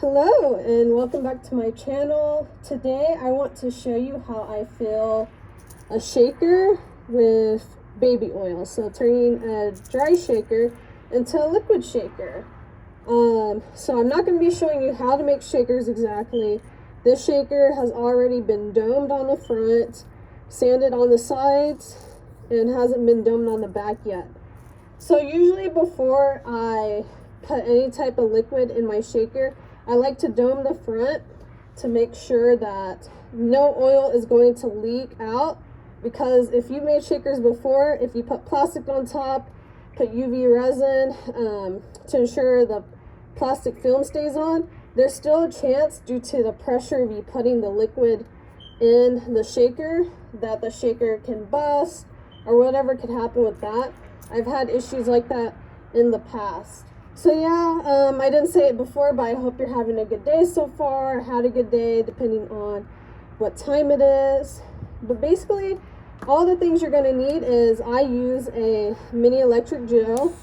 Hello and welcome back to my channel. Today I want to show you how I fill a shaker with baby oil. So turning a dry shaker into a liquid shaker. So I'm not going to be showing you how to make shakers exactly. This shaker has already been domed on the front, sanded on the sides, and hasn't been domed on the back yet. So usually before I put any type of liquid in my shaker, I like to dome the front to make sure that no oil is going to leak out, because if you made shakers before, if you put plastic on top, put UV resin to ensure the plastic film stays on, there's still a chance, due to the pressure of you putting the liquid in the shaker, that the shaker can bust or whatever could happen with that. I've had issues like that in the past. So yeah, I didn't say it before, but I hope you're having a good day so far. Had a good day depending on what time it is. But basically, all the things you're going to need is I use a mini electric drill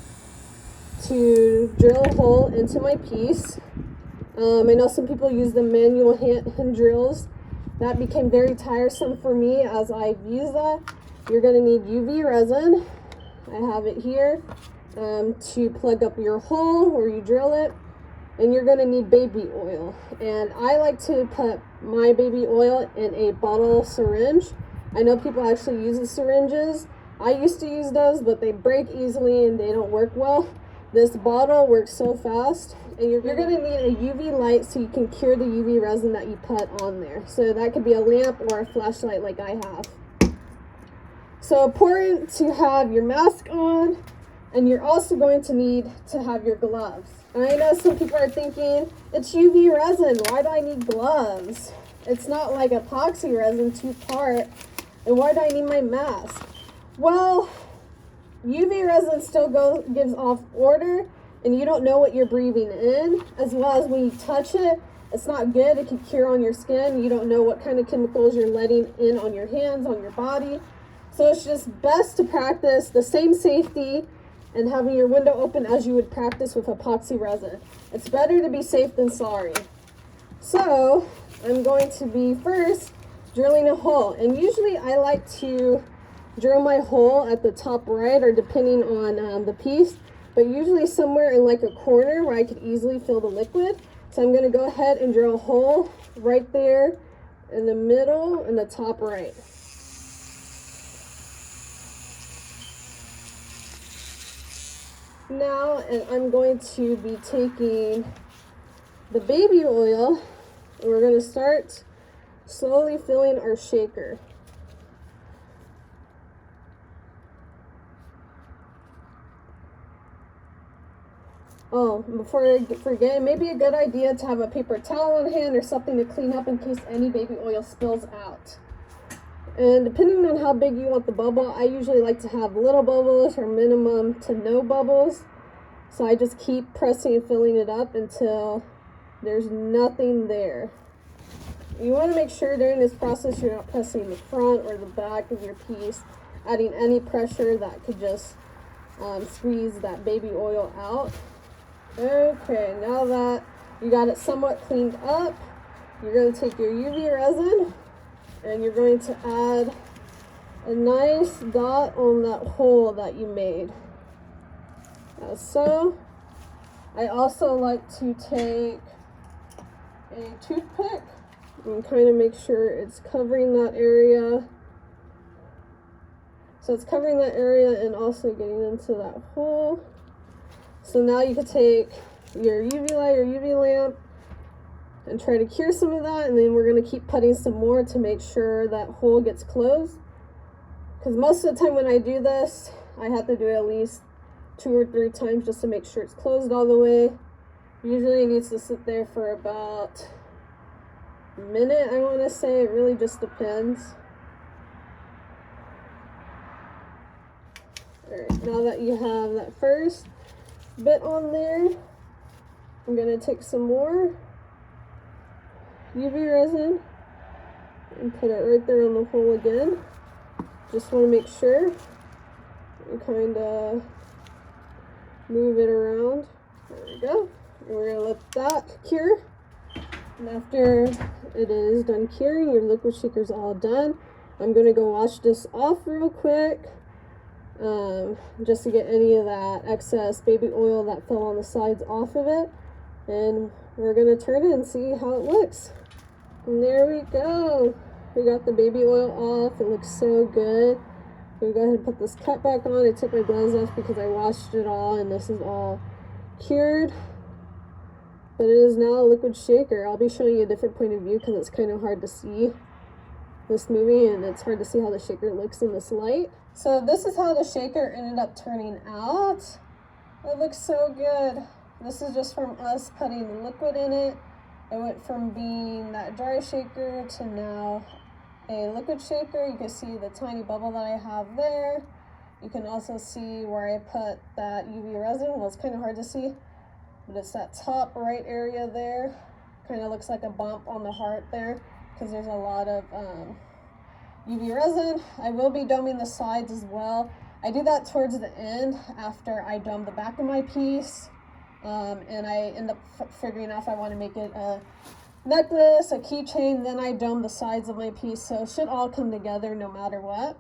to drill a hole into my piece. I know some people use the manual hand drills. That became very tiresome for me as I've used that. You're going to need UV resin. I have it here. To plug up your hole where you drill it, and you're going to need baby oil, and I like to put my baby oil in a bottle syringe. I know people actually use the syringes. I used to use those, but they break easily and they don't work well. This bottle works so fast, and you're going to need a UV light so you can cure the UV resin that you put on there. So that could be a lamp or a flashlight like I have. So important to have your mask on. And you're also going to need to have your gloves. And I know some people are thinking, it's UV resin, why do I need gloves? It's not like epoxy resin, two-part, and why do I need my mask? Well, UV resin still gives off odor, and you don't know what you're breathing in, as well as when you touch it, it's not good. It can cure on your skin. You don't know what kind of chemicals you're letting in on your hands, on your body. So it's just best to practice the same safety and having your window open as you would practice with epoxy resin. It's better to be safe than sorry. So I'm going to be first drilling a hole, and usually I like to drill my hole at the top right, or depending on the piece, but usually somewhere in like a corner where I could easily fill the liquid. So I'm going to go ahead and drill a hole right there in the middle in the top right. Now, and I'm going to be taking the baby oil, and we're going to start slowly filling our shaker. Oh, before I forget, it may be a good idea to have a paper towel on hand or something to clean up in case any baby oil spills out. And depending on how big you want the bubble, I usually like to have little bubbles or minimum to no bubbles. So I just keep pressing and filling it up until there's nothing there. You want to make sure during this process you're not pressing the front or the back of your piece, adding any pressure that could just squeeze that baby oil out. Okay, now that you got it somewhat cleaned up, you're going to take your UV resin, and you're going to add a nice dot on that hole that you made, as so. I also like to take a toothpick and kind of make sure it's covering that area. So it's covering that area and also getting into that hole. So now you can take your UV light or UV lamp and try to cure some of that, and then we're going to keep putting some more to make sure that hole gets closed, because most of the time when I do this, I have to do it at least 2 or 3 times just to make sure it's closed all the way. Usually it needs to sit there for about a minute, I want to say. It really just depends. Alright, now that you have that first bit on there, I'm going to take some more UV resin and put it right there on the hole again. Just want to make sure and kind of move it around. There we go. And we're going to let that cure. And after it is done curing, your liquid shaker's all done. I'm gonna go wash this off real quick, just to get any of that excess baby oil that fell on the sides off of it. And we're gonna turn it and see how it looks. And there we go. We got the baby oil off. It looks so good. I'm gonna go ahead and put this cup back on. I took my gloves off because I washed it all, and this is all cured. But it is now a liquid shaker. I'll be showing you a different point of view because it's kind of hard to see this movie, and it's hard to see how the shaker looks in this light. So this is how the shaker ended up turning out. It looks so good. This is just from us putting the liquid in it. It went from being that dry shaker to now a liquid shaker. You can see the tiny bubble that I have there. You can also see where I put that UV resin. Well, it's kind of hard to see, but it's that top right area there. Kind of looks like a bump on the heart there because there's a lot of UV resin. I will be doming the sides as well. I do that towards the end after I dome the back of my piece. And I end up figuring out if I want to make it a necklace, a keychain, then I dome the sides of my piece. So it should all come together no matter what.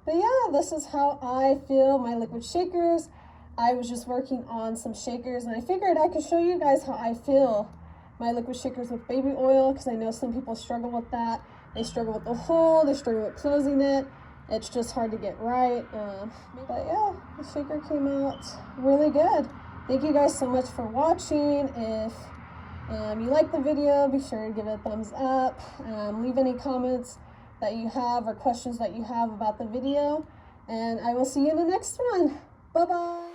But yeah, this is how I feel my liquid shakers. I was just working on some shakers, and I figured I could show you guys how I feel my liquid shakers with baby oil, because I know some people struggle with that. They struggle with the hole, they struggle with closing it. It's just hard to get right. But yeah, the shaker came out really good. Thank you guys so much for watching. If you like the video, be sure to give it a thumbs up. Leave any comments that you have or questions that you have about the video. And I will see you in the next one. Bye-bye.